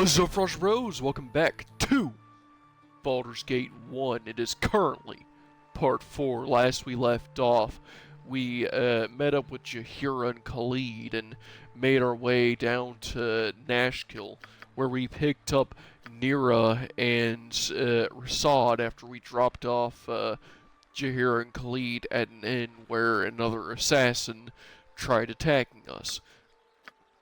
What's up, Frost Bros? Welcome back to Baldur's Gate 1. It is currently part 4. Last we left off, we met up with Jahira and Khalid and made our way down to Nashkill, where we picked up Nira and Rasad after we dropped off Jahira and Khalid at an inn where another assassin tried attacking us.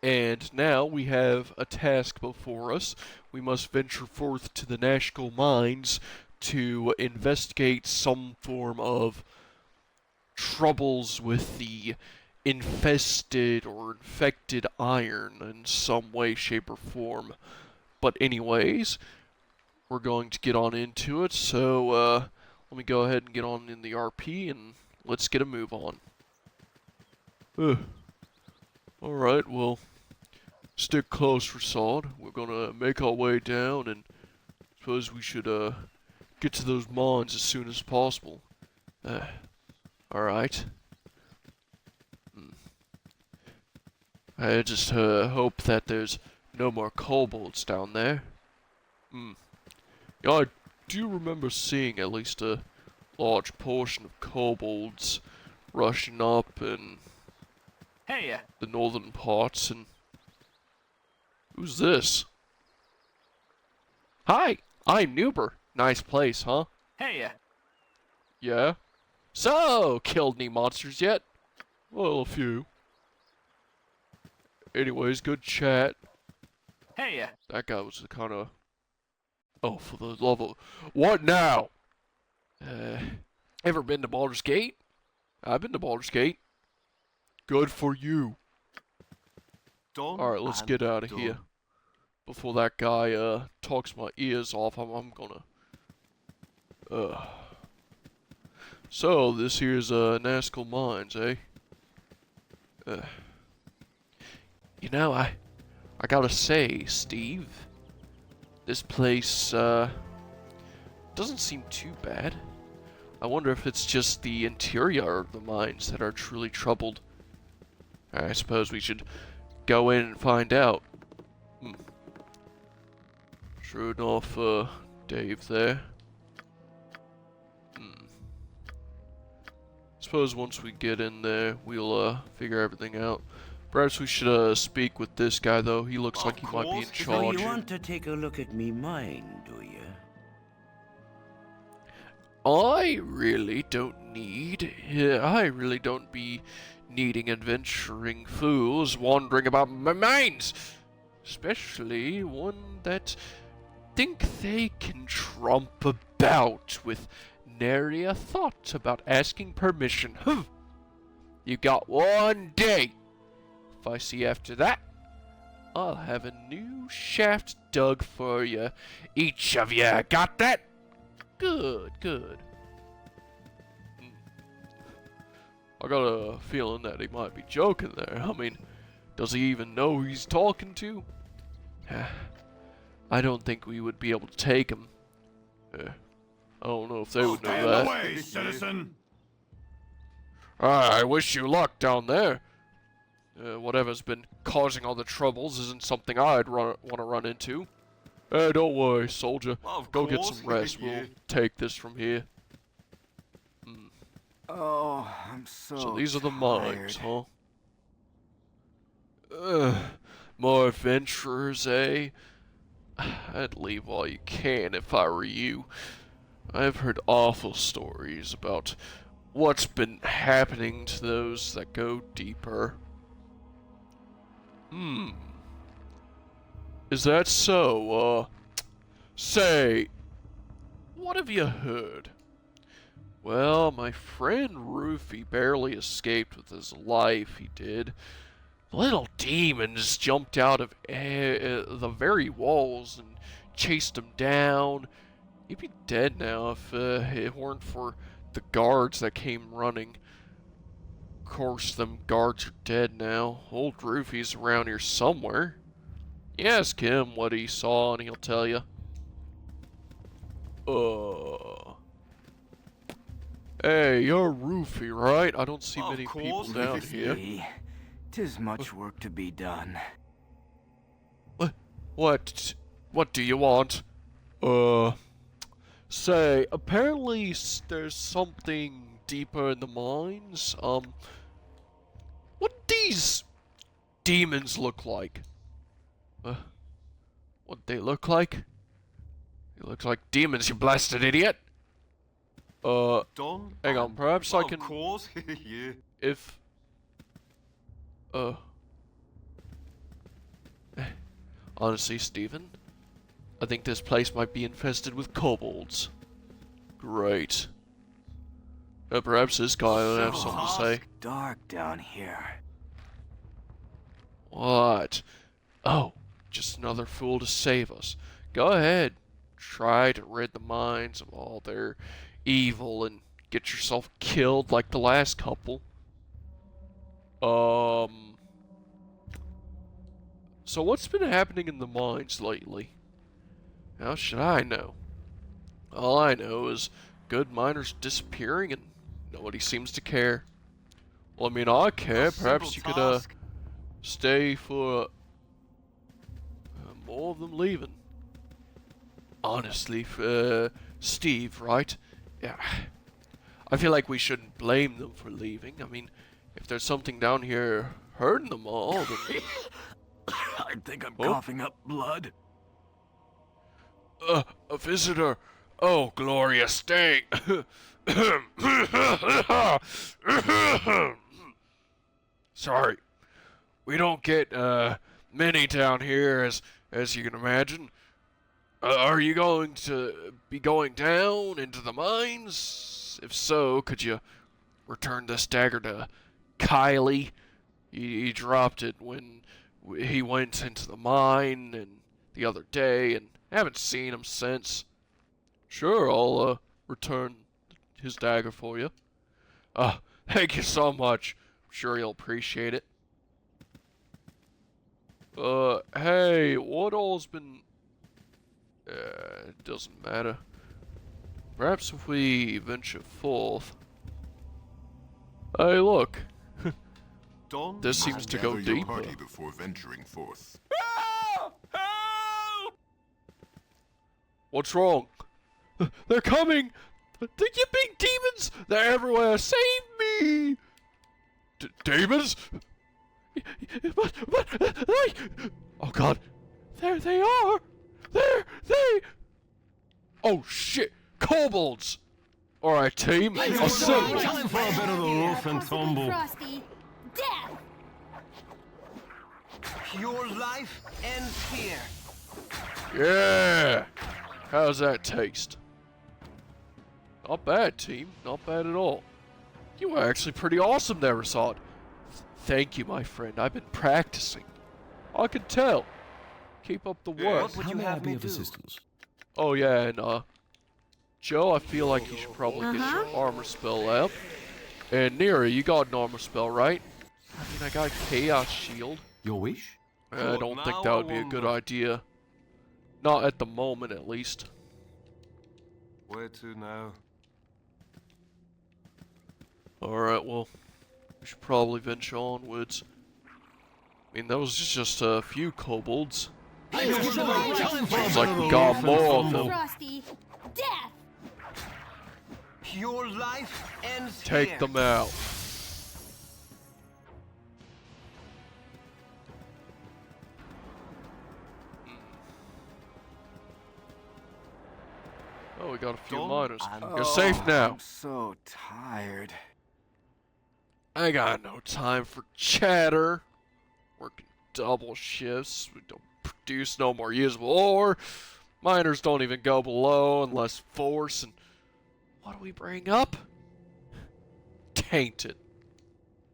And now we have a task before us. We must venture forth to the Nashkill mines to investigate some form of troubles with the infested or infected iron in some way, shape, or form. But anyways, we're going to get on into it, so let me go ahead and get on in the RP and let's get a move on. Alright, well, stick close, Rasad. We're gonna make our way down, and suppose we should get to those mines as soon as possible. Alright. I just hope that there's no more kobolds down there. Yeah, I do remember seeing at least a large portion of kobolds rushing up in the northern parts, and who's this? Hi, I'm Nuber. Nice place, huh? Yeah? So, killed any monsters yet? Well, a few. Anyways, good chat. That guy was the kind of... Oh, for the love of... What now? Ever been to Baldur's Gate? I've been to Baldur's Gate. Good for you. Alright, let's get out of here. Before that guy talks my ears off, I'm gonna... So, this here's Nashkill Mines, eh? You know, I gotta say, Steve, this place doesn't seem too bad. I wonder if it's just the interior of the mines that are truly troubled. I suppose we should go in and find out. Sure enough, Dave there. Suppose once we get in there, we'll figure everything out. Perhaps we should speak with this guy, though. He looks like he might be in charge. So you want to take a look at me mine, do you? I really don't be needing adventuring fools wandering about my mines. Especially one that think they can trump about with nary a thought about asking permission. You got one day. If I see after that, I'll have a new shaft dug for you, each of you. Got that? Good, good. I got a feeling that he might be joking there. I mean, does he even know who he's talking to? I don't think we would be able to take him. I don't know if they would know that. Stand away, citizen! I wish you luck down there. Whatever's been causing all the troubles isn't something I'd want to run into. Don't worry, soldier. Go get some rest. We'll take this from here. Oh, I'm so these are the mines, tired. huh? More adventurers, eh? I'd leave while you can if I were you. I've heard awful stories about what's been happening to those that go deeper. Is that so? Say, what have you heard? Well, my friend Rufy barely escaped with his life, he did. Little demons jumped out of the very walls and chased him down. He'd be dead now if it weren't for the guards that came running. Of course, them guards are dead now. Old Rufy's around here somewhere. You ask him what he saw and he'll tell you. Hey, you're Rufy, right? I don't see many people down here. 'Tis much work to be done. What? What do you want? Say, apparently there's something deeper in the mines. What these demons look like? What they look like? They look like demons, you blasted idiot! Don? Hang on, perhaps I can... Of course, yeah. If... Honestly, Stephen, I think this place might be infested with kobolds. Great. Perhaps this guy will have something to say. Dark down here. What? Oh, just another fool to save us. Go ahead. Try to rid the mines of all their evil and get yourself killed like the last couple. So what's been happening in the mines lately? How should I know? All I know is good miners disappearing and nobody seems to care. Well, I mean, I care. Perhaps you could, stay for more of them leaving. Honestly, Steve, right? Yeah. I feel like we shouldn't blame them for leaving. I mean, if there's something down here hurting them all, then... I think I'm coughing up blood. A visitor. Oh, glorious day. Sorry. We don't get, many down here, as you can imagine. Are you going to be going down into the mines? If so, could you return this dagger to Kylie? He dropped it when he went into the mine and the other day, and haven't seen him since. Sure, I'll return his dagger for you. Thank you so much. I'm sure you'll appreciate it. Hey, what all's been... it doesn't matter. Perhaps if we venture forth... Hey, look. Don? This seems to go Gather your deeper. party before venturing forth. What's wrong? They're coming! You big demons! They're everywhere! Save me! Demons? What? Oh god. There they are! Oh shit! Kobolds! Alright team, assemble! Time for a bit of the rough and tumble. Frosty, death! Your life ends here. Yeah! How's that taste? Not bad, team. Not bad at all. You were actually pretty awesome there, Rasad. Thank you, my friend. I've been practicing. I can tell. Keep up the work. What would you have me do? Oh yeah, and Joe, I feel like you should probably get your armor spell up. And Nira, you got an armor spell, right? I mean, I got a Chaos Shield. Your wish? I don't think that would be a good idea. Not at the moment, at least. Where to now? Alright, well, we should probably venture onwards. I mean, those was just a few kobolds. Seems like we got more of them. Frosty, death! Your life ends Take here. them out. Oh, we got a few Don, miners. I'm- You're safe now. I'm so tired. I got no time for chatter. Working double shifts. We don't produce no more usable ore. Miners don't even go below unless force. And what do we bring up? Tainted.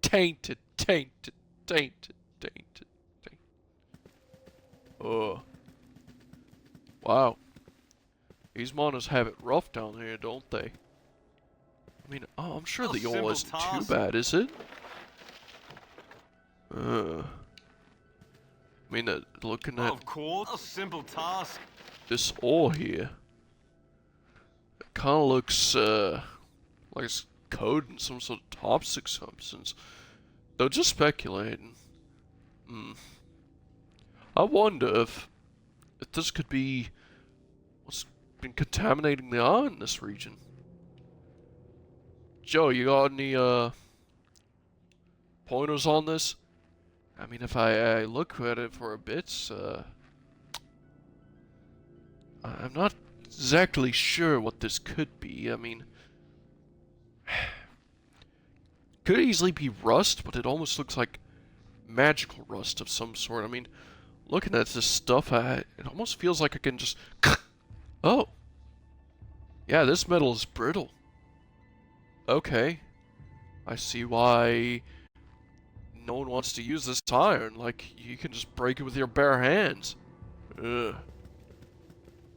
Tainted. Tainted. Tainted. Tainted. Tainted. Wow. These miners have it rough down here, don't they? I mean, I'm sure the ore simple isn't too task. bad, is it? I mean, looking at Of course, a simple task. this ore here, it kind of looks like it's coated in some sort of toxic substance. Though, just speculating. I wonder if this could be what's been contaminating the eye in this region. Joe, you got any pointers on this? I mean, if I look at it for a bit, I'm not exactly sure what this could be. I mean, could easily be rust, but it almost looks like magical rust of some sort. I mean, looking at this stuff, it almost feels like I can just... Oh. Yeah, this metal is brittle. Okay. I see why no one wants to use this iron. Like, you can just break it with your bare hands. Ugh.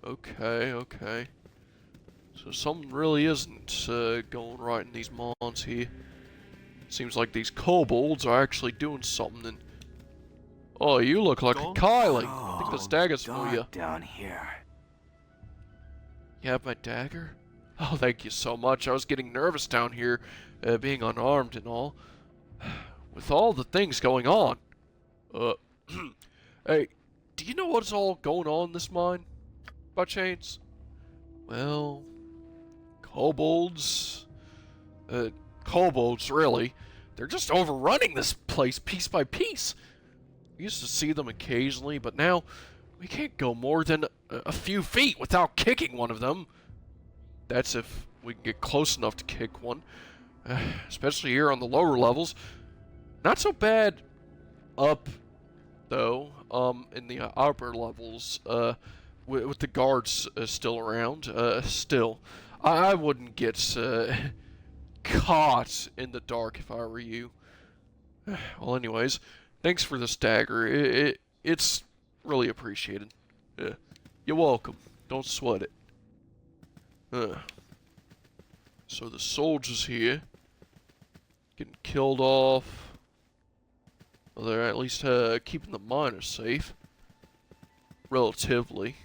Okay, okay. So something really isn't going right in these mons here. Seems like these kobolds are actually doing something. And oh, you look like a Kylie. I think this dagger's for you. Down here. You have my dagger? Oh, thank you so much. I was getting nervous down here, being unarmed and all. With all the things going on. Hey, do you know what's all going on in this mine? By chance? Well, kobolds. Kobolds, really. They're just overrunning this place piece by piece. We used to see them occasionally, but now we can't go more than a few feet without kicking one of them. That's if we can get close enough to kick one. Especially here on the lower levels. Not so bad up, though, in the upper levels, with the guards still around. Still, I wouldn't get caught in the dark if I were you. Well, anyways, thanks for this dagger. It's really appreciated. You're welcome. Don't sweat it. So the soldiers here getting killed off. Well, they're at least keeping the miners safe. Relatively.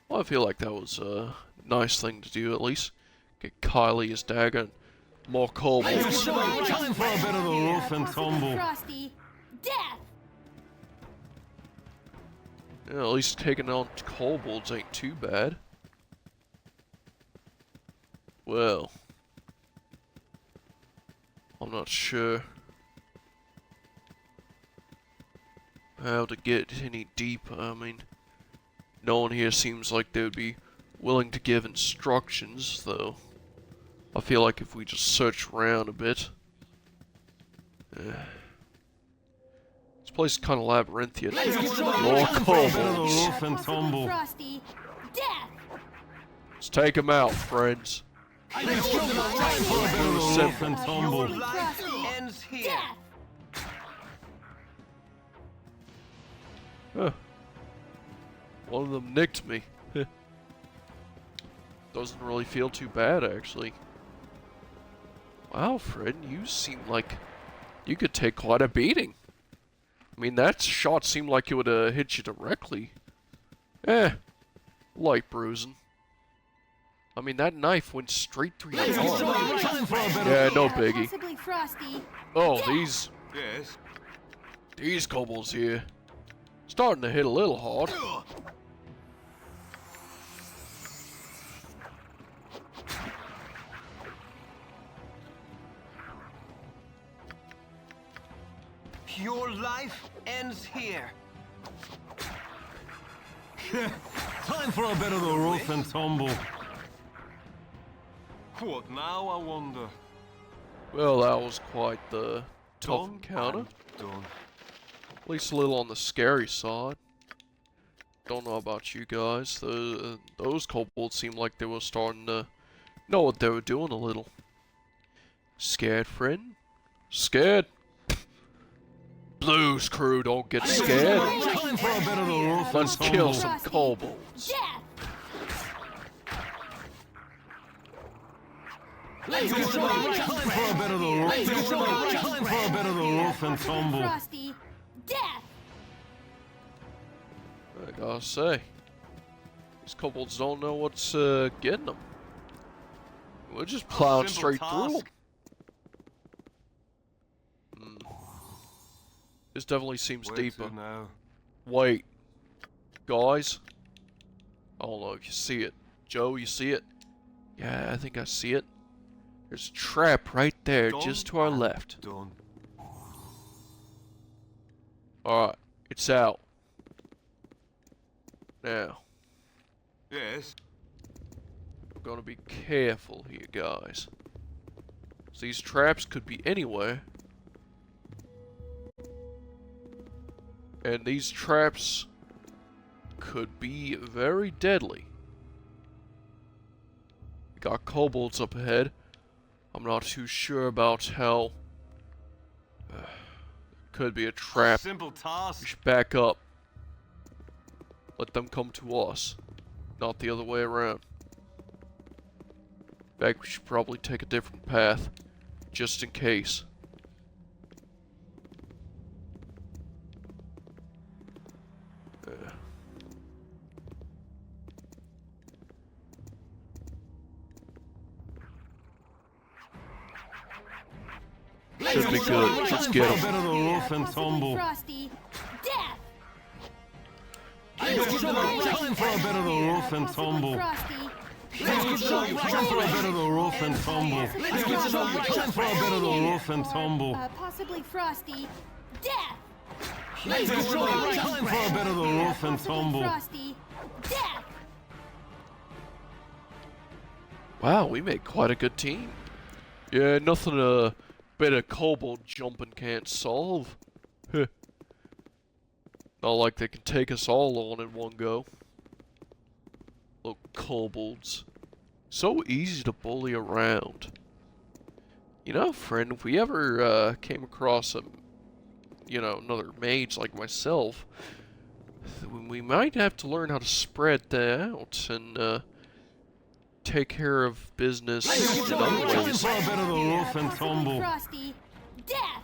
Well, I feel like that was a nice thing to do, at least. Get Kylie his dagger and more kobolds. Time for a bit of the roof and tumble. Frosty. Death. Yeah, at least taking on kobolds ain't too bad. Well, I'm not sure how to get any deeper. I mean, no one here seems like they would be willing to give instructions, though. I feel like if we just search around a bit. This place is kind of labyrinthian. More kobolds. Frosty. Death. Let's take them out, friends. Roof and tumble. Ends here. Death. Huh. One of them nicked me. Doesn't really feel too bad, actually. Wow, Fred, you seem like you could take quite a beating. I mean, that shot seemed like it would hit you directly. Light bruising. I mean, that knife went straight through your arm. Yeah, no biggie. Possibly Frosty. Oh, Yes. these kobolds here. Starting to hit a little hard. Your life ends here. Time for a bit of the roof and tumble. What now, I wonder? Well, that was quite the tough Done encounter. and done. At least a little on the scary side. Don't know about you guys. Those kobolds seemed like they were starting to know what they were doing a little. Scared, friend? Scared? Blues crew, don't get scared. Time for a bit of the roof Let's and kill tumble. some kobolds. Death. Time for a bit of the roof. Time for a bit of the roof and tumble. Frosty. Death. I gotta say, these kobolds don't know what's getting them. We're just plowing Simple straight through them. task. This definitely seems Where to deeper. now? Wait. Guys? I don't know if you see it. Joe, you see it? Yeah, I think I see it. There's a trap right there, just to our left. Done. Alright, it's out. Now, Yes. we're gonna be careful here, guys. So these traps could be anywhere. And these traps could be very deadly. We got kobolds up ahead. I'm not too sure about how... could be a trap. Simple We task. should back up. Let them come to us. Not the other way around. In fact, we should probably take a different path. Just in case. Should be good. Let's get A them. bit of the rough and Possibly tumble. Frosty. Death. Time for a bit of the rough and Possibly tumble. Frosty. Time for a bit of the rough and tumble. Time for a bit of the rough and tumble. Possibly Frosty. Death. Time for a bit of the rough and Possibly tumble. Frosty. Death. Wow, we made quite a good team. Yeah, nothing a bit of kobold jumping can't solve. Heh. Not like they can take us all on in one go. Little kobolds. So easy to bully around. You know, friend, if we ever came across a, another mage like myself, we might have to learn how to spread that out and take care of business in other Time ways. for a bit of the rough and Possibly tumble. Frosty. Death.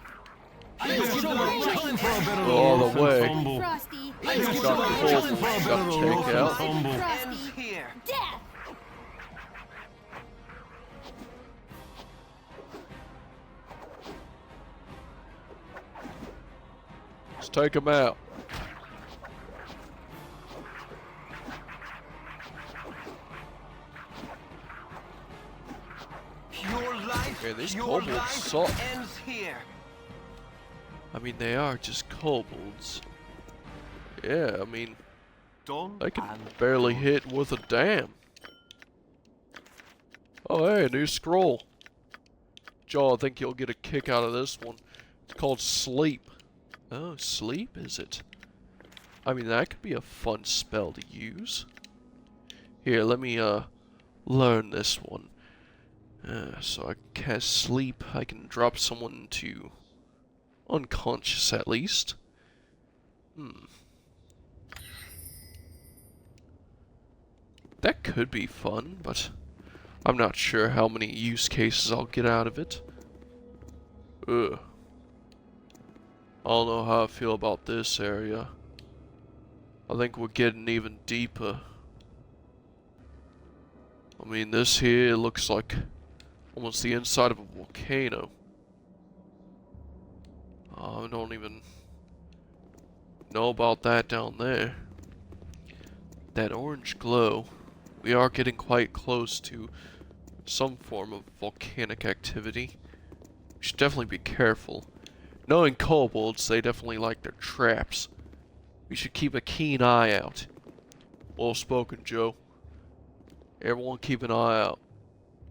Time for a bit of the All the rough way. and tumble. Frosty. Got Time for a kobolds, bit of got the to rough take and out. tumble. Frosty. Death. Let's take them out. Your life, Man, these your kobolds life suck. ends here. I mean, they are just kobolds. Yeah, I mean, Done. they can and barely done. hit with a dam. Oh, hey, a new scroll. Joe, I think you'll get a kick out of this one. It's called Sleep. Oh, Sleep, is it? I mean, that could be a fun spell to use. Here, let me, learn this one. So I can cast Sleep. I can drop someone to unconscious, at least. That could be fun, but I'm not sure how many use cases I'll get out of it. Ugh. I don't know how I feel about this area. I think we're getting even deeper. I mean, this here looks like almost the inside of a volcano. I don't even know about that down there. That orange glow. We are getting quite close to some form of volcanic activity. We should definitely be careful. Knowing kobolds, they definitely like their traps. We should keep a keen eye out. Well spoken, Joe. Everyone keep an eye out.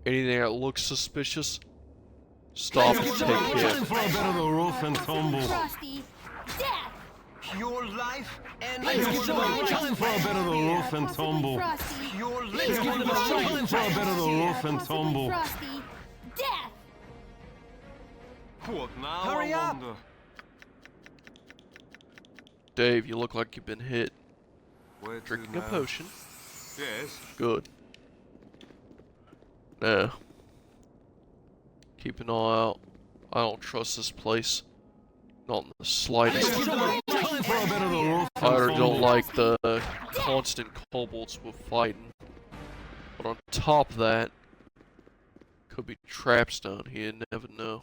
Anything that looks suspicious, stop and take care. Time for a bit of the rough and tumble. Frosty. Death. Your life ends here. Time for a bit of the rough and tumble. Frosty. Your life ends here. Time for a bit of the rough and tumble. Frosty. Death. What now? Hurry I up. wonder. Dave, you look like you've been hit. Where to Drinking a now? potion. Yes. Good. Now, keep an eye out. I don't trust this place. Not in the slightest. Time for a bit of the rough I and don't tumble. like the constant kobolds we're fighting. But on top of that, could be traps down here, never know.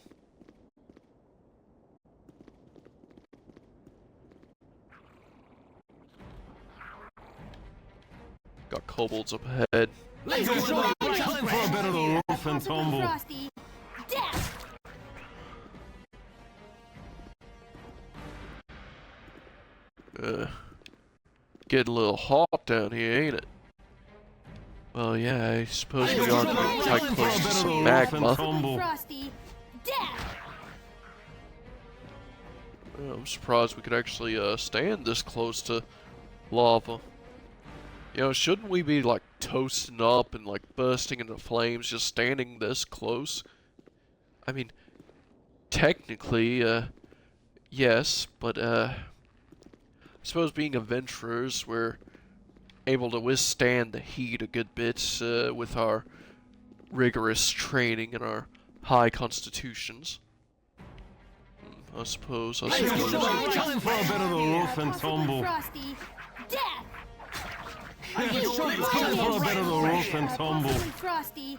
Got kobolds up ahead. Time for a bit of a rough and tumble. Frosty. Death. Getting a little hot down here, ain't it? Well, yeah, I suppose we are getting quite close to some magma. Frosty. Death. I'm surprised we could actually stand this close to lava. You know, shouldn't we be like toasting up and like bursting into flames just standing this close? I mean, technically, yes, but I suppose being adventurers, we're able to withstand the heat a good bit with our rigorous training and our high constitutions. I suppose. Time for a bit of a rough and tumble. Frosty. Death. Time for a bit of a rough and tumble. Frosty.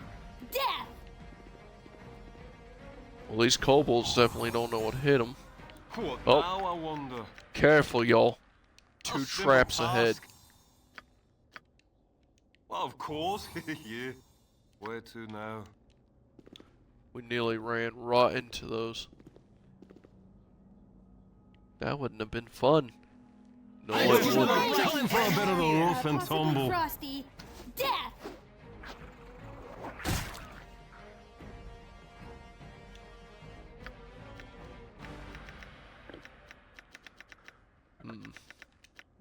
Death. Well, these kobolds definitely don't know what hit them. What Oh. now, I wonder? Careful, y'all. Two A simple traps ahead. task. Well, of course. Yeah. Where to now? We nearly ran right into those. That wouldn't have been fun. No, it wouldn't. Time for a bit of a rough and tumble. Frosty. Death. And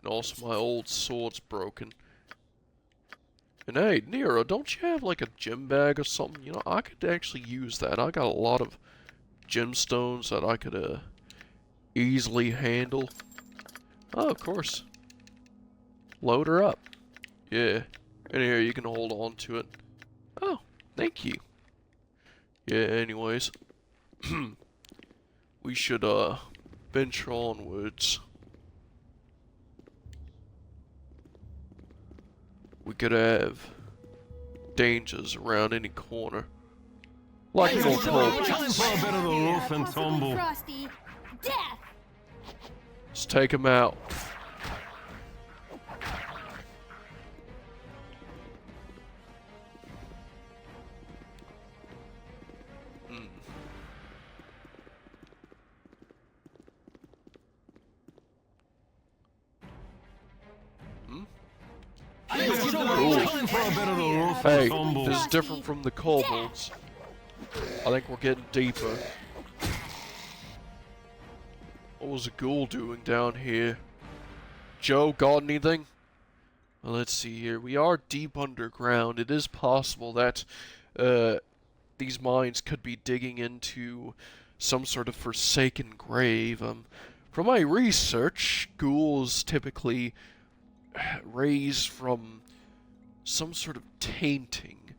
also my old sword's broken. And hey, Nero, don't you have like a gem bag or something? You know, I could actually use that. I got a lot of gemstones that I could easily handle. Oh, of course. Load her up. Yeah. And here, you can hold on to it. Oh, thank you. Yeah, anyways. We should venture onwards. We could have dangers around any corner. Like more kobolds. Time for a bit of a rough and tumble. Frosty. Death. Let's take him out. Time for a bit of a rough Hey, and tumble. this is different from the kobolds. I think we're getting deeper. What was a ghoul doing down here? Joe, got anything? Well, let's see here. We are deep underground. It is possible that these mines could be digging into some sort of forsaken grave. From my research, ghouls typically raise from some sort of tainting,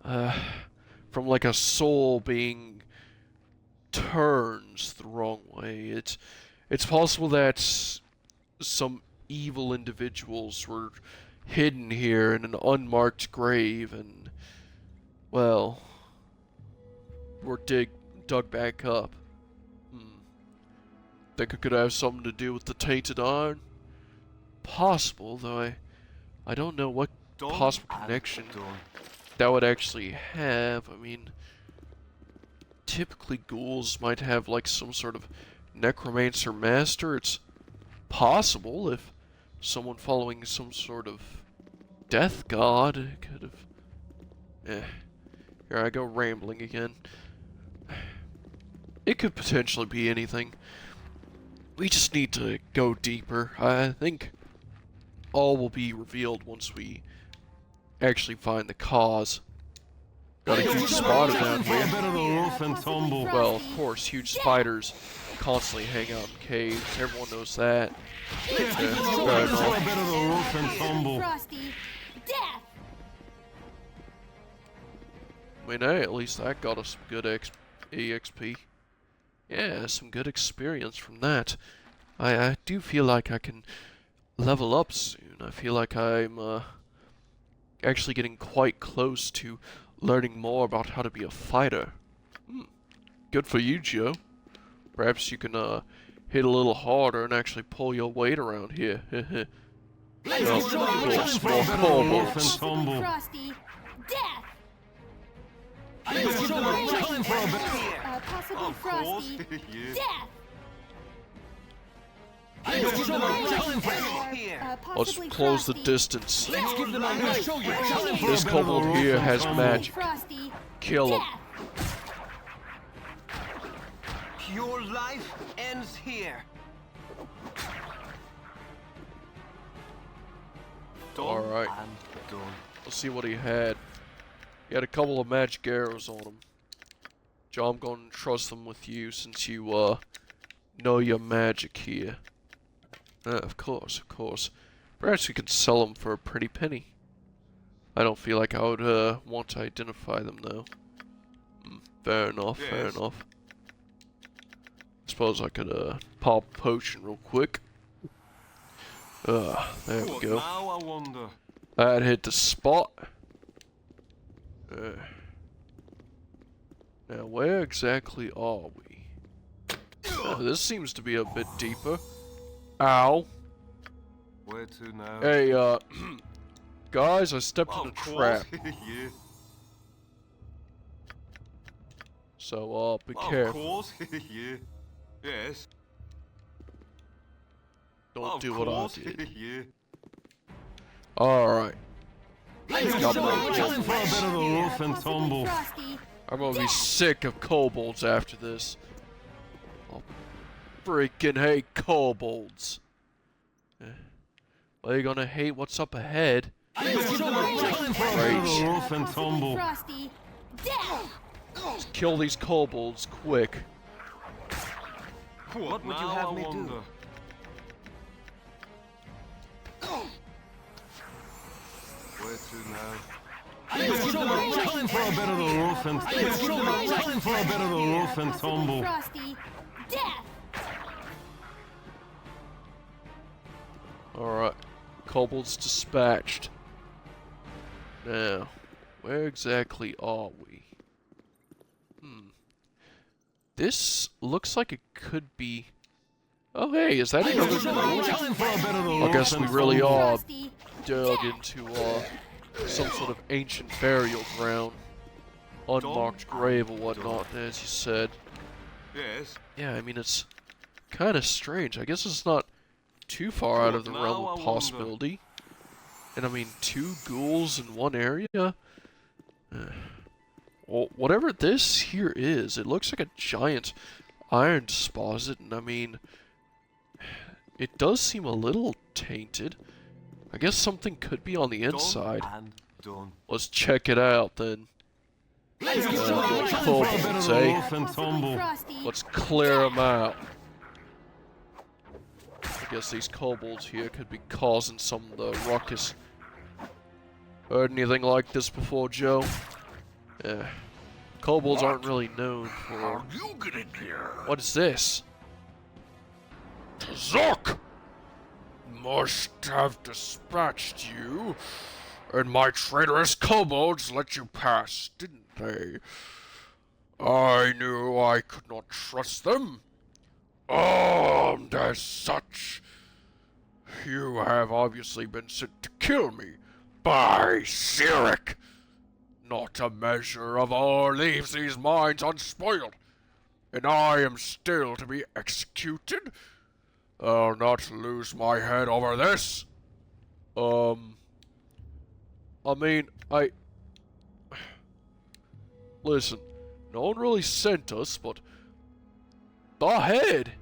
from like a soul being turns the wrong way. It's possible that some evil individuals were hidden here in an unmarked grave and, well, were dug back up. Think it could have something to do with the tainted iron? Possible, though I don't know what possible connection that would actually have. I mean, typically ghouls might have like some sort of necromancer master. It's possible if someone following some sort of death god could have... Here I go rambling again. It could potentially be anything. We just need to go deeper. I think all will be revealed once we actually find the cause. Got a huge spider down here. A bit of a rough and tumble. Well, of course, huge spiders constantly hang out in caves. Everyone knows that. Time for a bit of a rough and tumble. Frosty. Death. I mean, hey, at least that got us some good EXP. Yeah, some good experience from that. I do feel like I can level up soon. I feel like I'm actually getting quite close to learning more about how to be a fighter. Good for you, Joe. Perhaps you can hit a little harder and actually pull your weight around here. Time for a bit of a rough and tumble. Frosty, death. Time for a bit. Possibly Frosty, death. Time for. Let's Possibly close the Frosty, distance. Let's give them a little show you. Time for This a bit of a kobold rough here and has tumble. magic. Frosty, Kill him. death. Your life ends here. Alright. And done. Let's see what he had. He had a couple of magic arrows on him. Joe, I'm going to trust them with you since you, know your magic here. Of course, of course. Perhaps we could sell them for a pretty penny. I don't feel like I would, want to identify them, though. Fair enough, fair enough. Suppose I could, pop a potion real quick. There we What go. now, I wonder? That hit the spot. Now, where exactly are we? This seems to be a bit deeper. Ow. Where to now? Hey, guys, I stepped in a Of course. trap. Yeah. So, be Of careful. course. Yeah. Yes. Don't Of do what I course. did. Yeah. Alright. Time for a bit of a rough and Possibly tumble. Frosty, I'm gonna be sick of kobolds after this. I'll freaking hate kobolds. Well, you're gonna hate what's up ahead. Time for a bit of a rough and tumble. Frosty, death. Just kill these kobolds quick. What would you now, have I me do? wonder? Where to now? Time for a bit of a rough and time for a bit of a rough and Possibly tumble. Frosty, death. Alright. Kobolds dispatched. Now, where exactly are we? This looks like it could be... Oh hey, is that another ghoul? Time for a bit of a I rough guess we and really tumble. are Frosty, dug into, some sort of ancient burial ground. Unmarked grave or whatnot, as you said. Yes. Yeah, I mean, it's kind of strange. I guess it's not too far out of the Now realm I of wonder. possibility. And I mean, 2 ghouls in one area? Well, whatever this here is, it looks like a giant iron deposit, and I mean, it does seem a little tainted. I guess something could be on the inside. And done. Let's check it out then. Kobolds, eh? Rough and tumble. Frosty, Let's clear them out. I guess these kobolds here could be causing some of the ruckus. Heard anything like this before, Joe? Yeah. Kobolds aren't really known for... You get in here. What is this? Zuck! Must have dispatched you. And my traitorous kobolds let you pass, didn't they? I knew I could not trust them. Armed as such. You have obviously been sent to kill me by Sirik. Not a measure of all leaves these mines unspoiled, and I am still to be executed. I'll not lose my head over this. I mean, Listen, no one really sent us, but... The head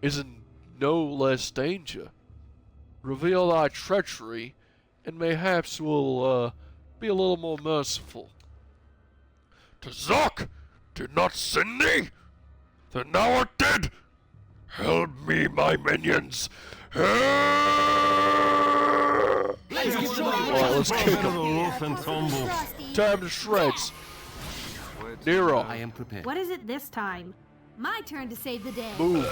is in no less danger. Reveal thy treachery, and mayhaps we'll, be a little more merciful. Zuck did not send thee? Then now it did. Help me, my minions. Alright, let's kick him. Rough and tumble. Frosty, Time to shreds. Where to Nero, I am prepared. what is it this time? My turn to save the day. move.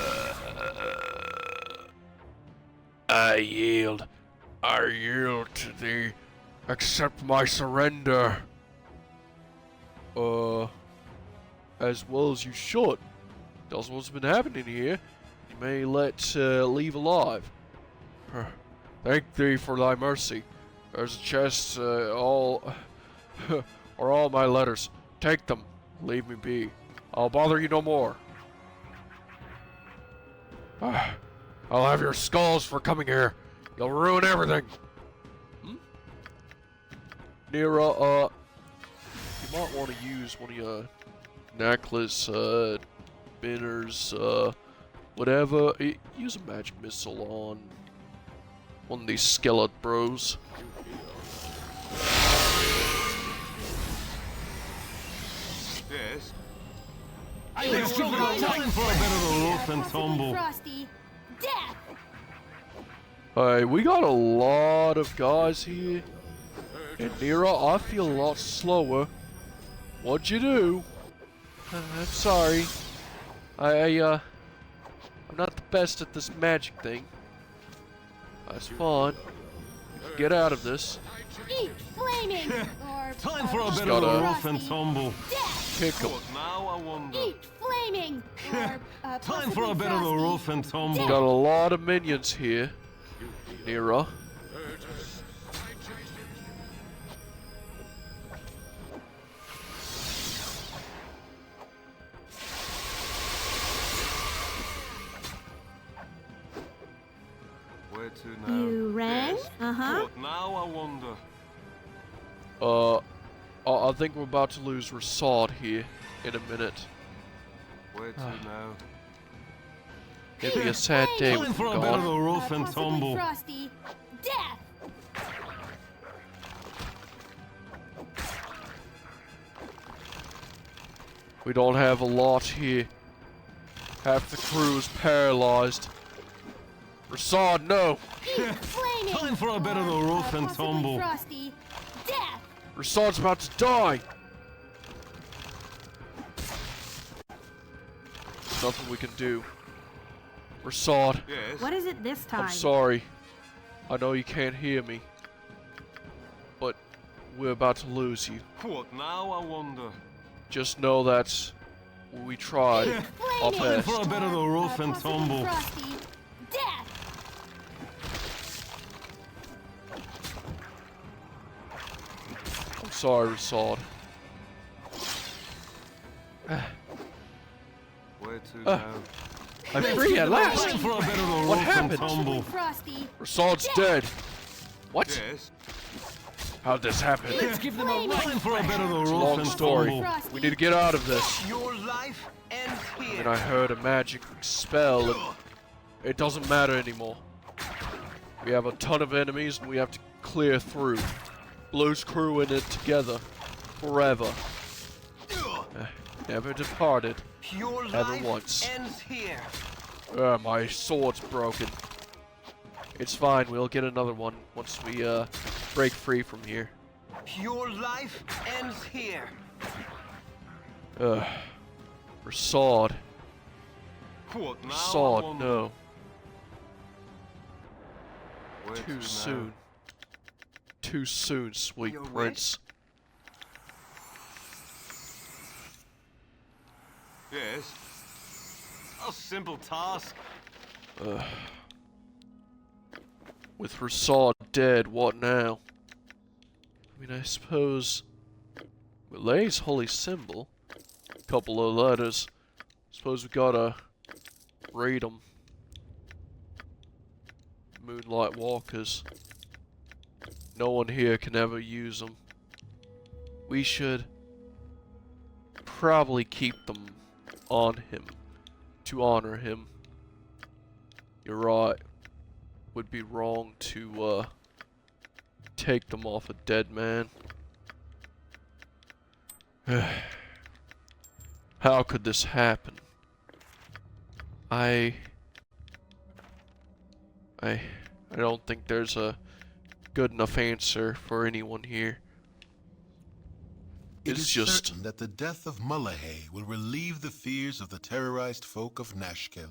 I yield to thee. Accept my surrender. As well as you should. That's what's been happening here. You may let leave alive. Thank thee for thy mercy. There's a chest, all or all my letters. Take them. Leave me be. I'll bother you no more. I'll have your skulls for coming here. You'll ruin everything. Nira, you might want to use one of your necklace, spinners, whatever. Use a magic missile on one of these skeleton bros. Yes. Let's give them time for a bit of a rough and Possibly tumble. Frosty. Death! Hey, we got a lot of guys here. And Nira, I feel a lot slower. What'd you do? I'm sorry. I'm not the best at this magic thing. That's fine. Get out of this. Eat flaming! Or Time for a bit got of a a- rough and tumble. Death! Kick 'em. What now, I wonder? Eat flaming! Or Time for a bit of a Frosty. rough and tumble. Got a lot of minions here. Nira. Where to now? You rang? Yes. Uh-huh. What now, I wonder? I think we're about to lose Rasad here in a minute. Where to now? It'll be a sad day Time with for him a bit of gone. a rough and Possibly tumble. Frosty. Death! We don't have a lot here. Half the crew is paralyzed. Rasad, no! Eat flaming! Time for a bit of a rough and Possibly tumble. Frosty. Death! Rasad's about to die! There's nothing we can do. Rasad, Yes. What is it this time? I'm sorry. I know you can't hear me. But we're about to lose you. What now, I wonder? Just know that we tried our Flaming! Time best. for a bit of a rough and Possibly tumble. Frosty. Death! I'm sorry, Rasad. Where to Uh, now? I'm free at last! Time for a bit of a What rough and happened? tumble. Frosty. Rasad's dead! What? Yes. How'd this happen? Let's give them a Flaming! Time for a bit of a rough Long and story. tumble. We need to get out of this. Your life ends here. And I heard a magic spell, and it doesn't matter anymore. We have a ton of enemies, and we have to clear through. Blue's crew in it together, forever. Never departed. Your Ever life once. ends here. My sword's broken. It's fine, we'll get another one once we break free from here. Your life ends here. Rasad. What now, I Rasad, wonder? no. Where to Too now? soon. Too soon, sweet Your wish? prince. Yes. A simple task. With Rasad dead, what now? I mean, I suppose... Relay's holy symbol. Couple of letters. Suppose we gotta... raid them. Moonlight Walkers. No one here can ever use them. We should... probably keep them on him. To honor him. You're right. Would be wrong to, take them off a dead man. How could this happen? I don't think there's a good enough answer for anyone here. It It's is just... certain that the death of Mullahay will relieve the fears of the terrorized folk of Nashkel.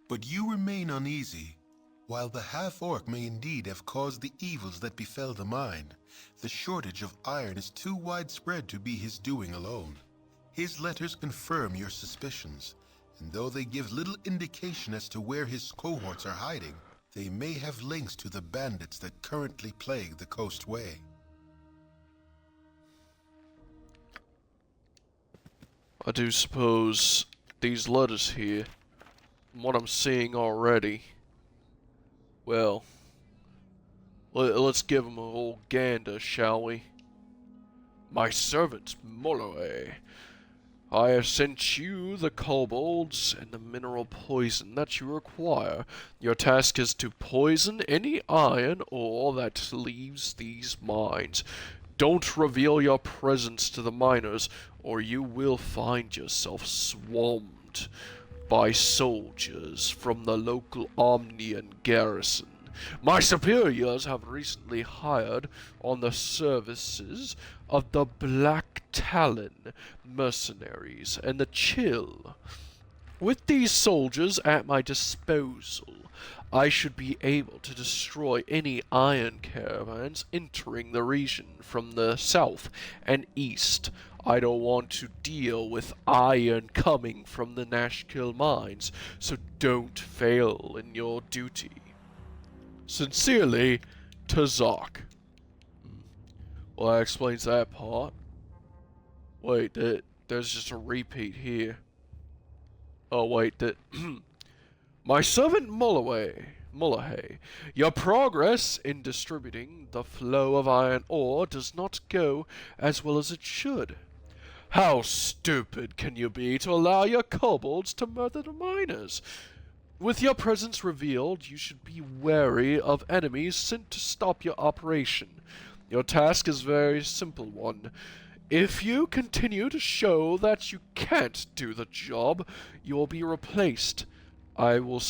But you remain uneasy. While the half-orc may indeed have caused the evils that befell the mine, the shortage of iron is too widespread to be his doing alone. His letters confirm your suspicions, and though they give little indication as to where his cohorts are hiding, They may have links to the bandits that currently plague the Coastway. I do suppose these letters here, from what I'm seeing already, well, let's give them a old gander, shall we? My servant, Molloy, I have sent you the kobolds and the mineral poison that you require. Your task is to poison any iron ore that leaves these mines. Don't reveal your presence to the miners, or you will find yourself swarmed by soldiers from the local Omnian garrison. My superiors have recently hired on the services of the Black Talon mercenaries and the Chill. With these soldiers at my disposal, I should be able to destroy any iron caravans entering the region from the south and east. I don't want to deal with iron coming from the Nashkill mines, so don't fail in your duty. Sincerely, Tazak. Well, that explains that part. Wait, there's just a repeat here. Oh, wait, My servant Mullahay, your progress in distributing the flow of iron ore does not go as well as it should. How stupid can you be to allow your kobolds to murder the miners? With your presence revealed, you should be wary of enemies sent to stop your operation. Your task is a very simple one. If you continue to show that you can't do the job, you will be replaced. I will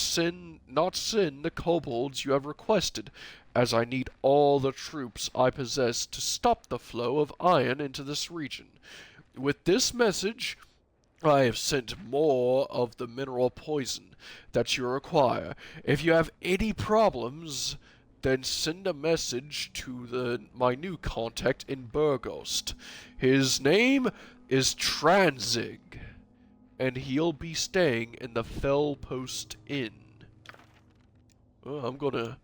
not send the kobolds you have requested, as I need all the troops I possess to stop the flow of iron into this region. With this message, I have sent more of the mineral poison that you require. If you have any problems, then send a message to my new contact in Burgost. His name is Tranzig, and he'll be staying in the Fell Post Inn. Well, I'm gonna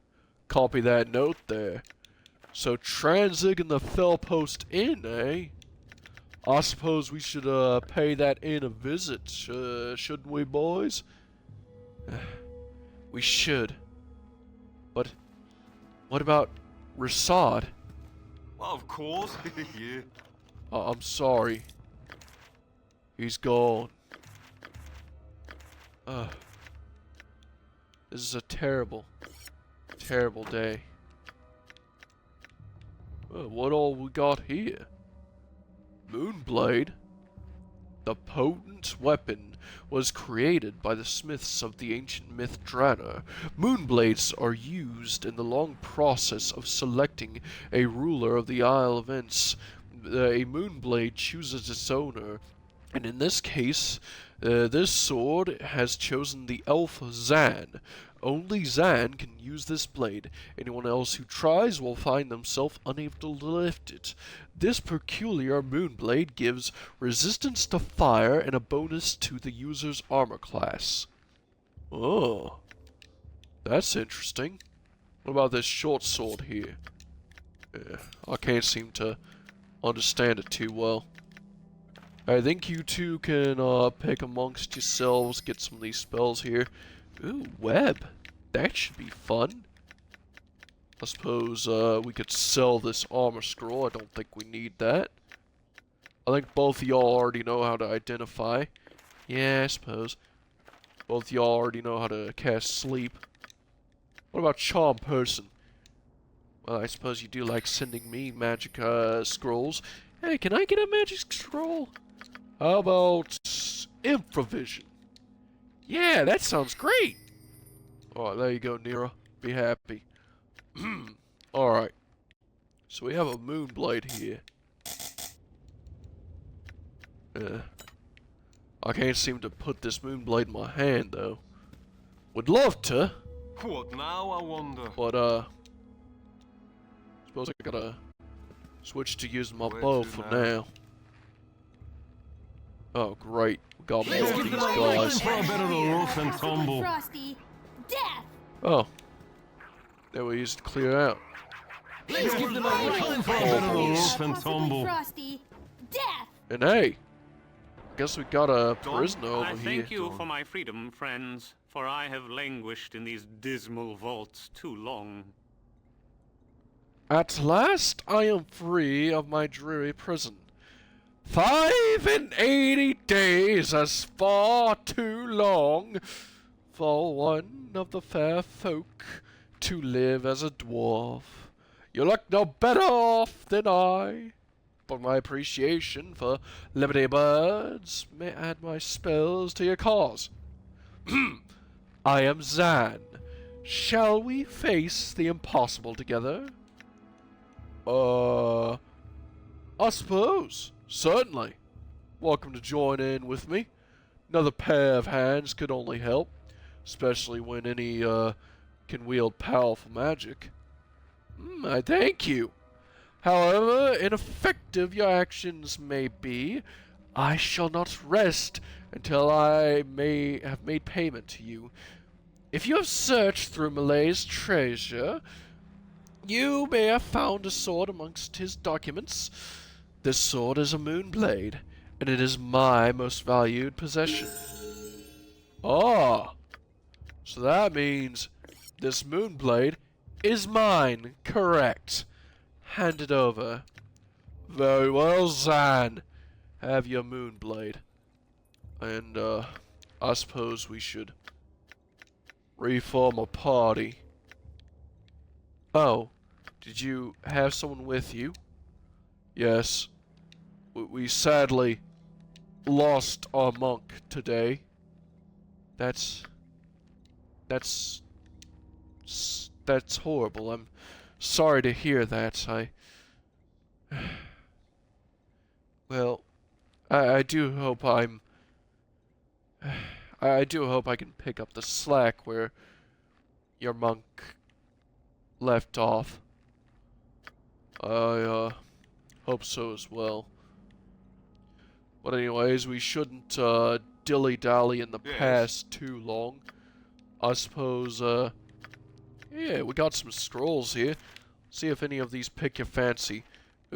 copy that note there. So Tranzig in the Fell Post Inn, eh? I suppose we should pay that inn a visit, shouldn't we, boys? We should. But what about Rasad? Of course, yeah. I'm sorry. He's gone. This is a terrible, terrible day. What all we got here? Moonblade? The potent weapon was created by the smiths of the ancient myth Draenor. Moonblades are used in the long process of selecting a ruler of the Isle of Ents. A moonblade chooses its owner, and in this case, this sword has chosen the elf Zan. Only Zan can use this blade. Anyone else who tries will find themselves unable to lift it. This peculiar moonblade gives resistance to fire and a bonus to the user's armor class. Oh, that's interesting. What about this short sword here? I can't seem to understand it too well. I think you two can pick amongst yourselves, get some of these spells here. Ooh, web. That should be fun. I suppose we could sell this armor scroll. I don't think we need that. I think both of y'all already know how to identify. Yeah, I suppose. Both y'all already know how to cast sleep. What about charm person? Well, I suppose you do like sending me magic scrolls. Hey, can I get a magic scroll? How about infravision? Yeah, that sounds great. Alright, there you go, Nira. Be happy. Alright. So we have a moonblade here. I can't seem to put this moonblade in my hand, though. Would love to. What now, I wonder? But, suppose I gotta switch to using my Where bow to for now? now. Oh, great. We got more Let's of get these the line guys. for a bit of a rough and tumble. Frosty, death. Oh. that we used to clear out. Let's give them a time for a bit of a rough and Possibly tumble. frosty. Death. And hey, I guess we got a Don, prisoner over I here. thank you for my freedom, friends, for I have languished in these dismal vaults too long. At last I am free of my dreary prison. 85 days is far too long for one of the fair folk to live as a dwarf. You look no better off than I, but my appreciation for liberty birds may add my spells to your cause. I am Zan. Shall we face the impossible together? I suppose. Certainly. Welcome to join in with me. Another pair of hands could only help, especially when any, can wield powerful magic. I thank you. However ineffective your actions may be, I shall not rest until I may have made payment to you. If you have searched through Malay's treasure, you may have found a sword amongst his documents. This sword is a moonblade, and it is my most valued possession. Ah, so that means this moonblade is mine, correct. Hand it over. Very well, Zan. Have your moonblade. And, I suppose we should reform a party. Oh, did you have someone with you? Yes. We sadly lost our monk today. That's horrible. I'm sorry to hear that. Well, I do hope I do hope I can pick up the slack where your monk left off. I hope so as well. But anyways, we shouldn't dilly-dally in the Yes. past too long. I suppose, yeah, we got some scrolls here. See if any of these pick your fancy.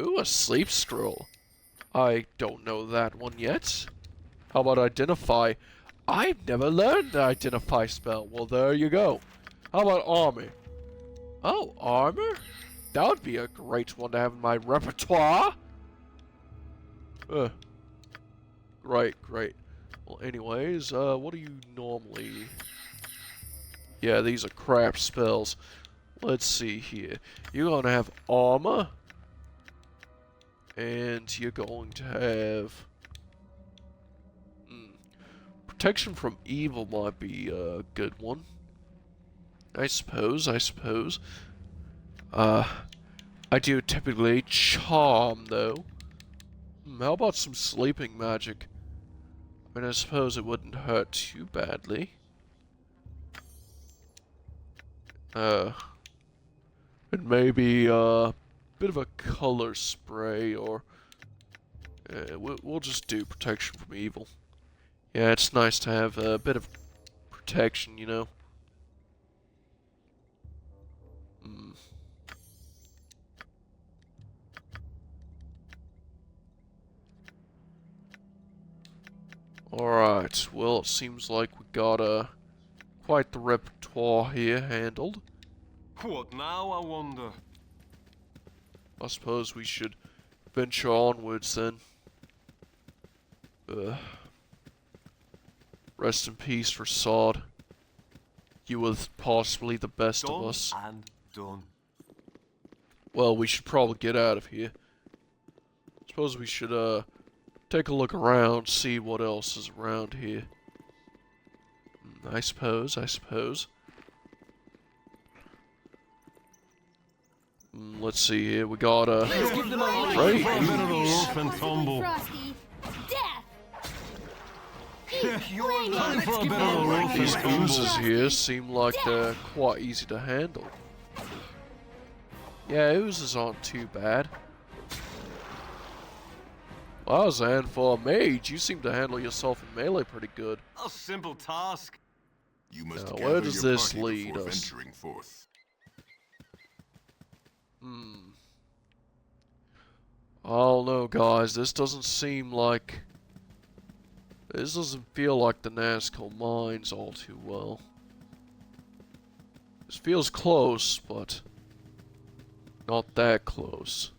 Ooh, a sleep scroll. I don't know that one yet. How about identify? I've never learned the identify spell. Well, there you go. How about armor? Oh, armor? That would be a great one to have in my repertoire. Great. Well, anyways, what do you normally... Yeah, these are crap spells. Let's see here. You're going to have armor. And you're going to have... protection from evil might be a good one. I suppose. I do typically charm, though. How about some sleeping magic? I mean, I suppose it wouldn't hurt too badly. And maybe a bit of a color spray, or we'll just do protection from evil. Yeah, it's nice to have a bit of protection, you know. Alright, well, it seems like we got quite the repertoire here handled. What now, I wonder? I suppose we should venture onwards then. Rest in peace for Sod. You were possibly the best of Done us. and done. Well, we should probably get out of here. Suppose we should take a look around, see what else is around here. I suppose. Let's see here. We got Let's give them a right. for a bit of a rough and Possibly tumble. frosty. Death. Time for a bit of a rough and These tumble. oozes here seem like they're quite easy to handle. Yeah, oozes aren't too bad. Wow, Zan, for a mage, you seem to handle yourself in melee pretty good. A simple task. You must Now, gather where does your this party lead before us? venturing forth. I don't know, guys. This doesn't feel like the Nazca mines all too well. This feels close, but not that close.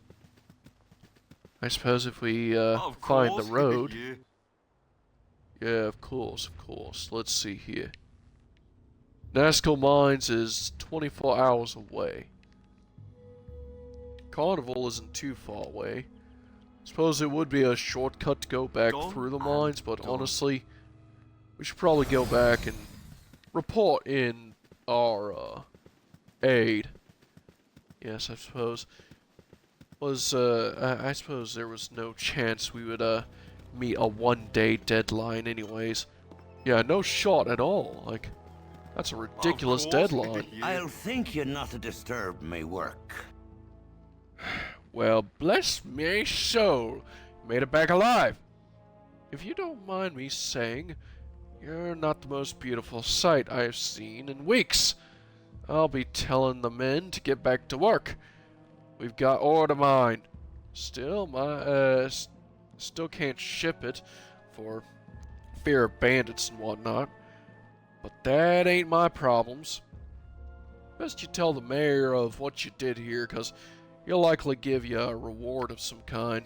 I suppose if we find the road. Yeah, of course. Let's see here. Nazca Mines is 24 hours away. Carnival isn't too far away. Suppose it would be a shortcut to go back through the mines, but honestly, we should probably go back and report in our aid. Yes, I suppose. I suppose there was no chance we would meet a one-day deadline anyways. Yeah, no shot at all. Like, that's a ridiculous deadline. I'll think you not to disturb me work. Well, bless me soul, you made it back alive. If you don't mind me saying, you're not the most beautiful sight I've seen in weeks. I'll be telling the men to get back to work. We've got ore to mine. Still, still can't ship it for fear of bandits and whatnot. But that ain't my problems. Best you tell the mayor of what you did here, 'cause he'll likely give you a reward of some kind.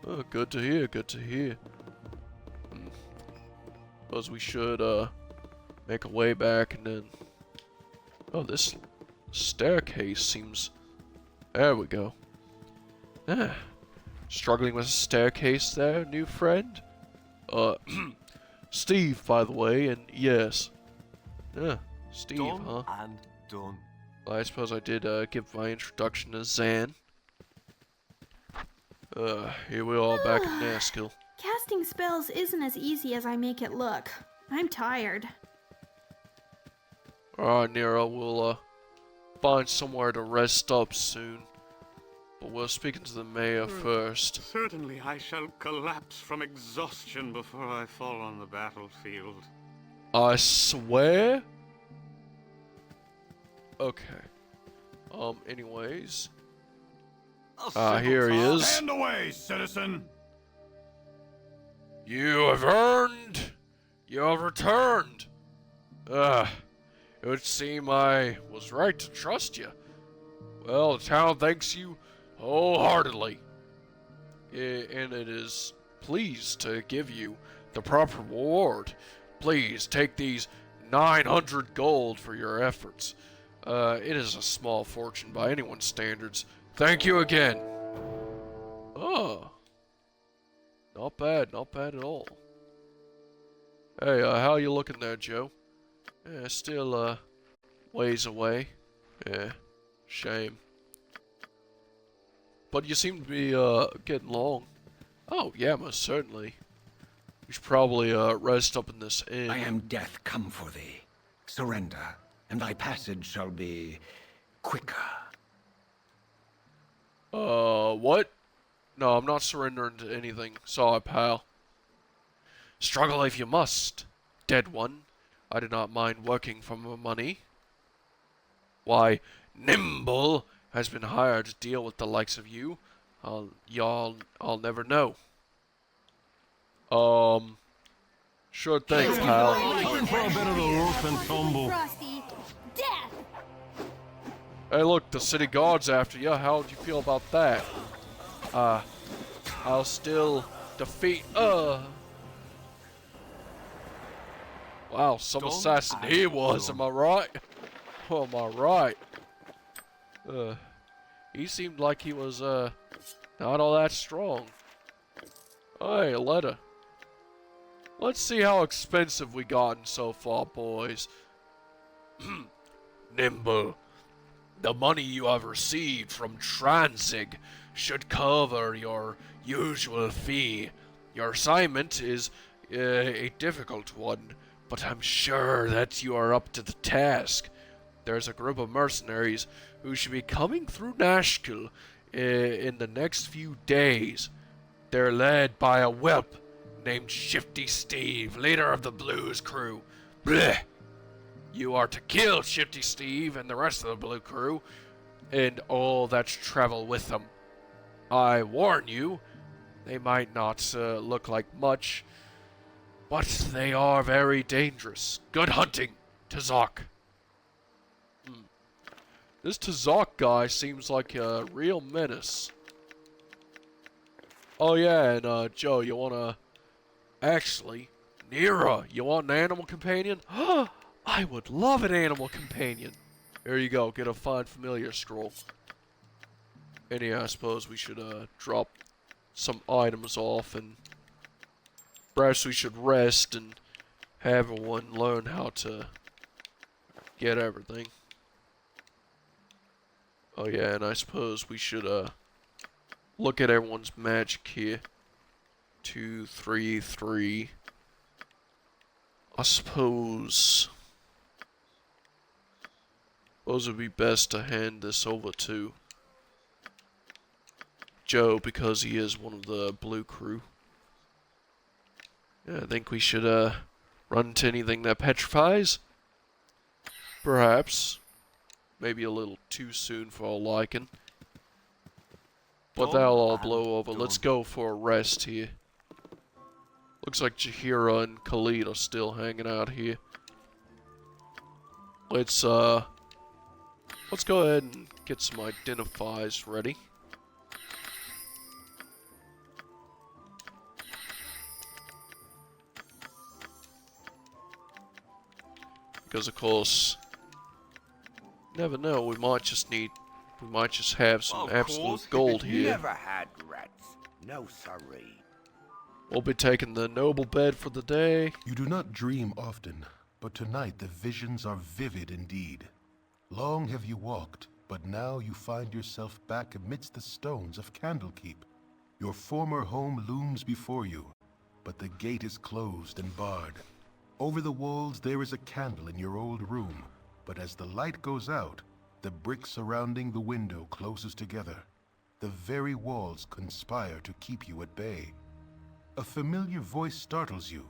Oh, good to hear, good to hear. Suppose we should, make a way back and then... Oh, this staircase seems... There we go. Ah, struggling with a staircase there, new friend? Steve, by the way, and yes. Yeah, Steve, Done huh? and done. I suppose I did give my introduction to Zan. Here we are back in Naskill. Casting spells isn't as easy as I make it look. I'm tired. Alright, Nero, we'll find somewhere to rest up soon. But we're speaking to the mayor first. Certainly I shall collapse from exhaustion before I fall on the battlefield. I swear? Okay. Anyways. Here he is. Stand away, citizen! You have returned. It would seem I was right to trust you. Well, the town thanks you wholeheartedly. And it is pleased to give you the proper reward. Please take these 900 gold for your efforts. It is a small fortune by anyone's standards. Thank you again. Oh. Not bad at all. Hey, how you looking there, Joe? Yeah, still, ways away. Yeah, shame. But you seem to be, getting along. Oh, yeah, most certainly. We should probably, rest up in this inn. I am death come for thee. Surrender, and thy passage shall be quicker. What? No, I'm not surrendering to anything. Sorry, pal. Struggle if you must, dead one. I do not mind working for my money. Why, Nimble has been hired to deal with the likes of you. I'll never know. Sure thing, pal. Time for a bit of a rough and tumble. Frosty, death! Hey, look, the city guard's after you. How do you feel about that? I'll still defeat, Wow, some assassin he was, am I right? Oh, am I right? He seemed like he was, not all that strong. Hey, a letter. Let's see how expensive we gotten so far, boys. Nimble, the money you have received from Transig should cover your usual fee. Your assignment is a difficult one, but I'm sure that you are up to the task. There's a group of mercenaries who should be coming through Nashkel in the next few days. They're led by a whelp named Shifty Steve, leader of the Blues crew. Blech! You are to kill Shifty Steve and the rest of the Blue crew, and all that travel with them. I warn you, they might not look like much, but they are very dangerous. Good hunting, Tazak. This Tazak guy seems like a real menace. Oh yeah, and Joe, you wanna... Actually, Nira, you want an animal companion? I would love an animal companion. Here you go, get a Find Familiar scroll. And yeah, I suppose we should drop some items off, and perhaps we should rest and have everyone learn how to get everything. Oh yeah, and I suppose we should look at everyone's magic here. 2, 3, 3. I suppose it would be best to hand this over to Joe, because he is one of the blue crew. Yeah, I think we should run into anything that petrifies. Perhaps. Maybe a little too soon for our liking. But that'll all blow over. Let's go for a rest here. Looks like Jahira and Khalid are still hanging out here. Let's go ahead and get some identifiers ready. Because of course, you never know, we might just have some absolute gold here. Never had rats. No sorry. We'll be taking the noble bed for the day. You do not dream often, but tonight the visions are vivid indeed. Long have you walked, but now you find yourself back amidst the stones of Candlekeep. Your former home looms before you, but the gate is closed and barred. Over the walls there is a candle in your old room, but as the light goes out, the brick surrounding the window closes together. The very walls conspire to keep you at bay. A familiar voice startles you.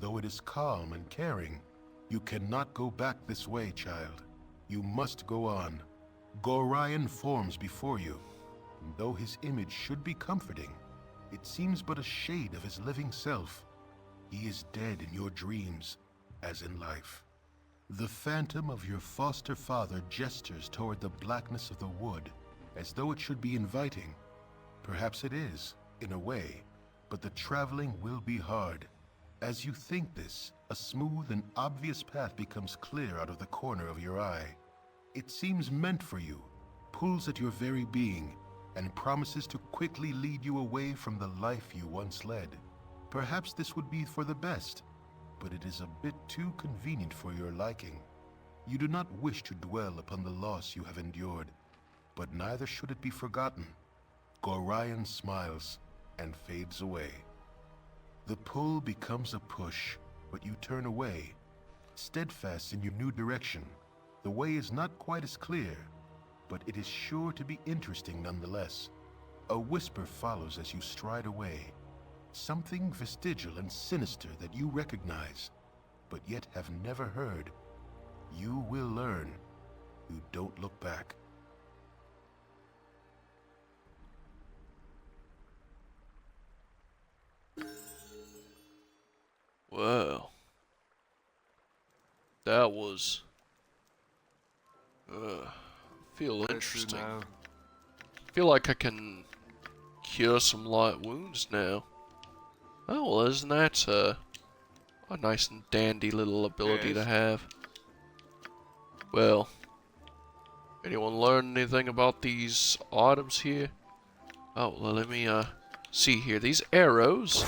Though it is calm and caring, you cannot go back this way, child. You must go on. Gorion forms before you. And though his image should be comforting, it seems but a shade of his living self. He is dead in your dreams, as in life. The phantom of your foster father gestures toward the blackness of the wood, as though it should be inviting. Perhaps it is, in a way, but the traveling will be hard. As you think this, a smooth and obvious path becomes clear out of the corner of your eye. It seems meant for you, pulls at your very being, and promises to quickly lead you away from the life you once led. Perhaps this would be for the best, but it is a bit too convenient for your liking. You do not wish to dwell upon the loss you have endured, but neither should it be forgotten. Gorion smiles and fades away. The pull becomes a push, but you turn away, steadfast in your new direction. The way is not quite as clear, but it is sure to be interesting nonetheless. A whisper follows as you stride away, something vestigial and sinister that you recognize, but yet have never heard. You will learn. You don't look back. Well, that was feel interesting. Feel like I can cure some light wounds now. Oh, well, isn't that a nice and dandy little ability to have? Well, anyone learn anything about these items here? Oh, well, let me see here. These arrows,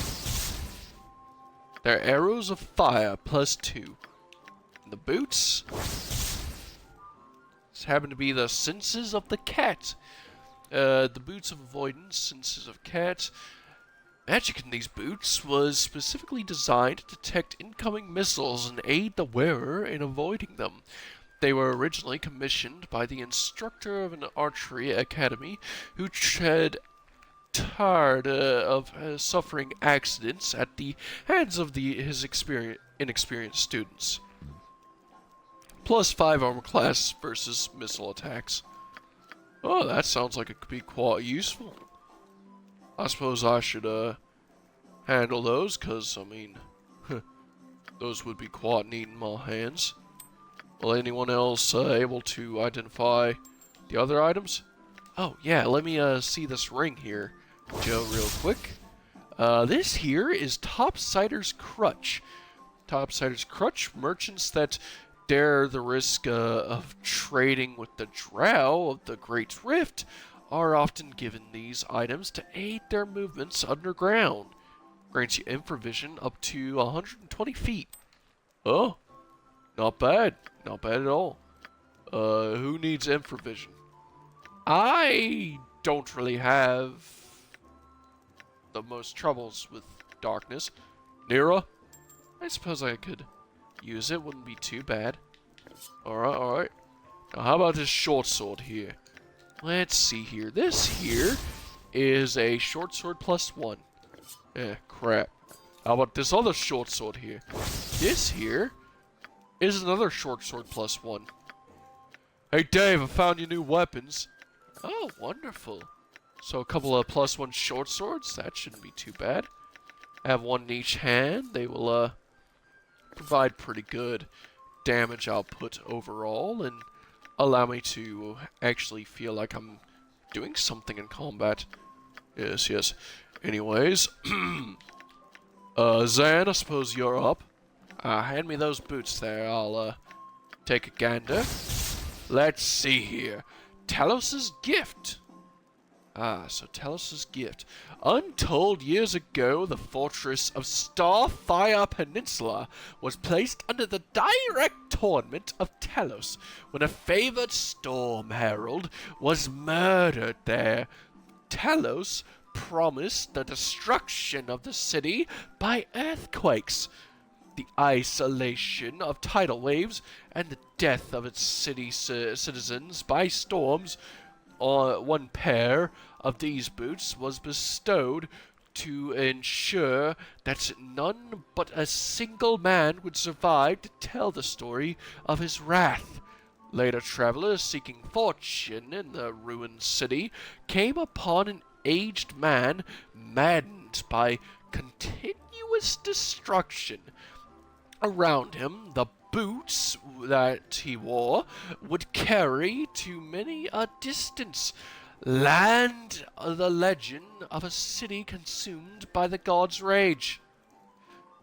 they're arrows of fire +2. And the boots, this happen to be the senses of the cat. The boots of avoidance, senses of cat. Magic in these boots was specifically designed to detect incoming missiles and aid the wearer in avoiding them. They were originally commissioned by the instructor of an archery academy who had tired of suffering accidents at the hands of his inexperienced students. +5 armor class versus missile attacks. Oh, that sounds like it could be quite useful. I suppose I should, handle those, because, I mean, those would be quite neat in my hands. Will anyone else able to identify the other items? Oh, yeah, let me see this ring here, Joe, real quick. This here is Topsider's Crutch. Topsider's Crutch, merchants that dare the risk of trading with the Drow of the Great Rift are often given these items to aid their movements underground. Grants you infravision up to 120 feet. Oh, not bad. Not bad at all. Who needs infravision? I don't really have the most troubles with darkness. Nira? I suppose I could use it. Wouldn't be too bad. Alright, alright. Now how about this short sword here? Let's see here. This here is a short sword +1. Crap. How about this other short sword here? This here is another short sword +1. Hey Dave, I found you new weapons. Oh, wonderful. So a couple of +1 short swords, that shouldn't be too bad. I have one in each hand. They will provide pretty good damage output overall and allow me to actually feel like I'm doing something in combat. Yes, yes. Anyways, Zan, I suppose you're up. Hand me those boots there. I'll take a gander. Let's see here. Talos's gift. So Talos's gift. Untold years ago, the fortress of Starfire Peninsula was placed under the direct torment of Talos when a favored storm herald was murdered there. Talos promised the destruction of the city by earthquakes, the isolation of tidal waves, and the death of its city citizens by storms. One pair of these boots was bestowed to ensure that none but a single man would survive to tell the story of his wrath. Later travelers seeking fortune in the ruined city came upon an aged man maddened by continuous destruction. Around him, the boots that he wore would carry to many a distance, land the legend of a city consumed by the god's rage.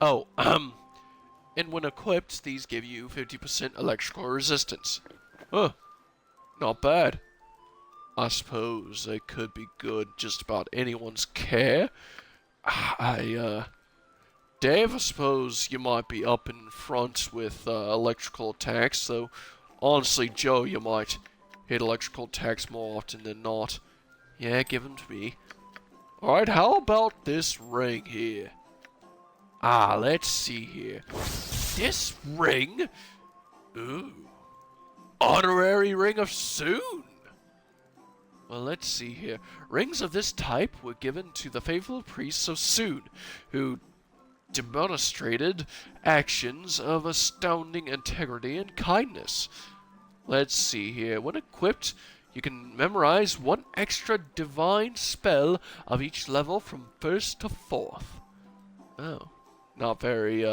Oh, and when equipped, these give you 50% electrical resistance. Huh, not bad. I suppose they could be good just about anyone's care. Dave, I suppose you might be up in front with electrical attacks, though honestly, Joe, you might hit electrical attacks more often than not. Yeah, give them to me. Alright, how about this ring here? Let's see here. This ring? Ooh. Honorary Ring of Soon. Well, let's see here. Rings of this type were given to the faithful priests of Soon, who demonstrated actions of astounding integrity and kindness. Let's see here. When equipped, you can memorize one extra divine spell of each level from 1st to 4th. Oh. Not very,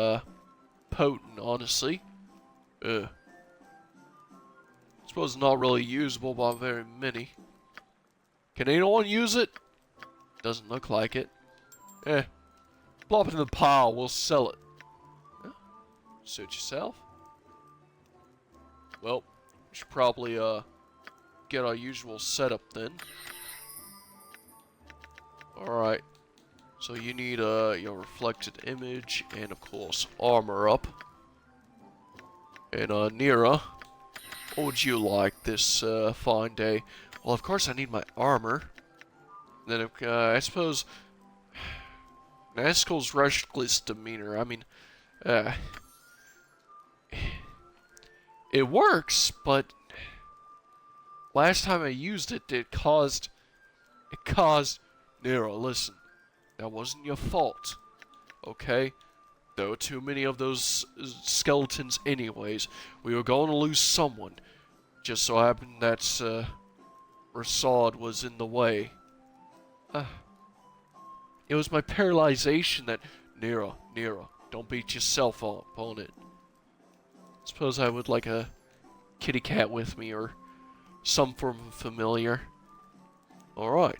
potent, honestly. Suppose not really usable by very many. Can anyone use it? Doesn't look like it. Plop it in the pile, we'll sell it. Suit yourself. Well, we should probably, get our usual setup then. Alright. So you need, your reflected image and, of course, armor up. And, Nira, what would you like this, fine day? Well, of course I need my armor. Then, I suppose... Nazgul's reckless demeanor, I mean, it works, but last time I used it, it caused, Nero, listen, that wasn't your fault, okay? There were too many of those skeletons anyways. We were going to lose someone. Just so happened that's, Rasad was in the way. It was my paralyzation that... Nero, don't beat yourself up on it. Suppose I would like a kitty cat with me, or some form of familiar. Alright.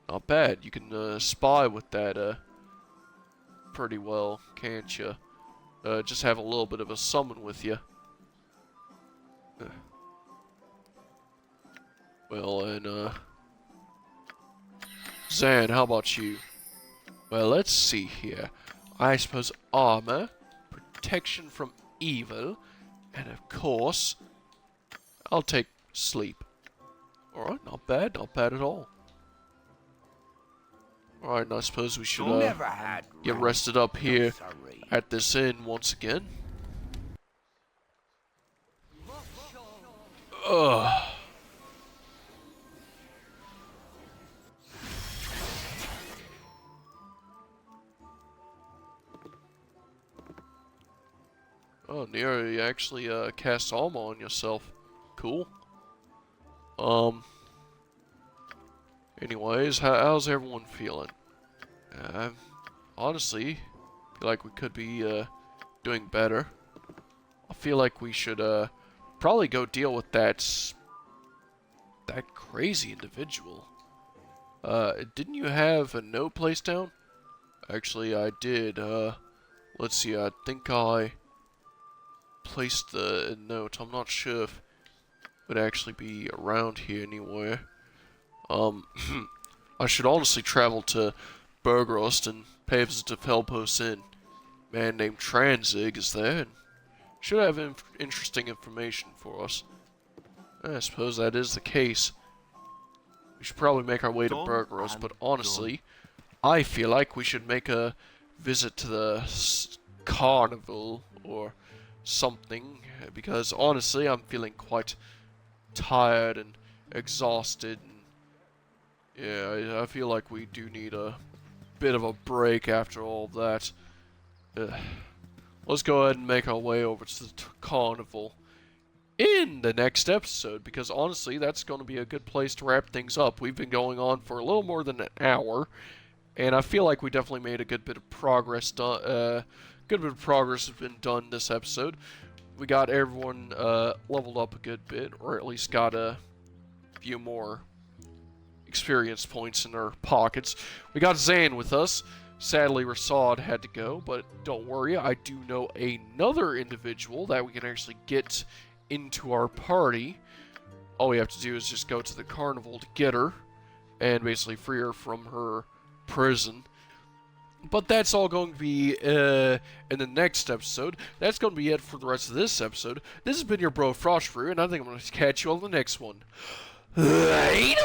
Not bad. You can spy with that pretty well, can't you? Just have a little bit of a summon with you. Well, and Zan, how about you? Well, let's see here. I suppose armor, protection from evil, and of course, I'll take sleep. Alright, not bad at all. Alright, and I suppose we should get rested up here at this inn once again. Ugh. Oh, Nero, you actually cast Alma on yourself. Cool. Anyways, how's everyone feeling? Honestly, feel like we could be doing better. I feel like we should probably go deal with that crazy individual. Didn't you have a note placed down? Actually, I did. Let's see. I think I placed the note. I'm not sure if it would actually be around here anywhere. I should honestly travel to Burgrost and pay a visit to Felpos Inn. A man named Tranzig is there and should have interesting information for us. I suppose that is the case. We should probably make our way to Burgrost, but honestly, I feel like we should make a visit to the carnival or something, because honestly, I'm feeling quite tired and exhausted. And yeah, I feel like we do need a bit of a break after all of that. Let's go ahead and make our way over to the carnival in the next episode, because honestly, that's going to be a good place to wrap things up. We've been going on for a little more than an hour, and I feel like we definitely made a good bit of progress. Good bit of progress has been done this episode. We got everyone leveled up a good bit, or at least got a few more experience points in our pockets. We got Zan with us. Sadly, Rasad had to go, but don't worry, I do know another individual that we can actually get into our party. All we have to do is just go to the carnival to get her, and basically free her from her prison. But that's all going to be in the next episode. That's going to be it for the rest of this episode. This has been your bro Frostbrew, and I think I'm going to catch you on the next one. Later!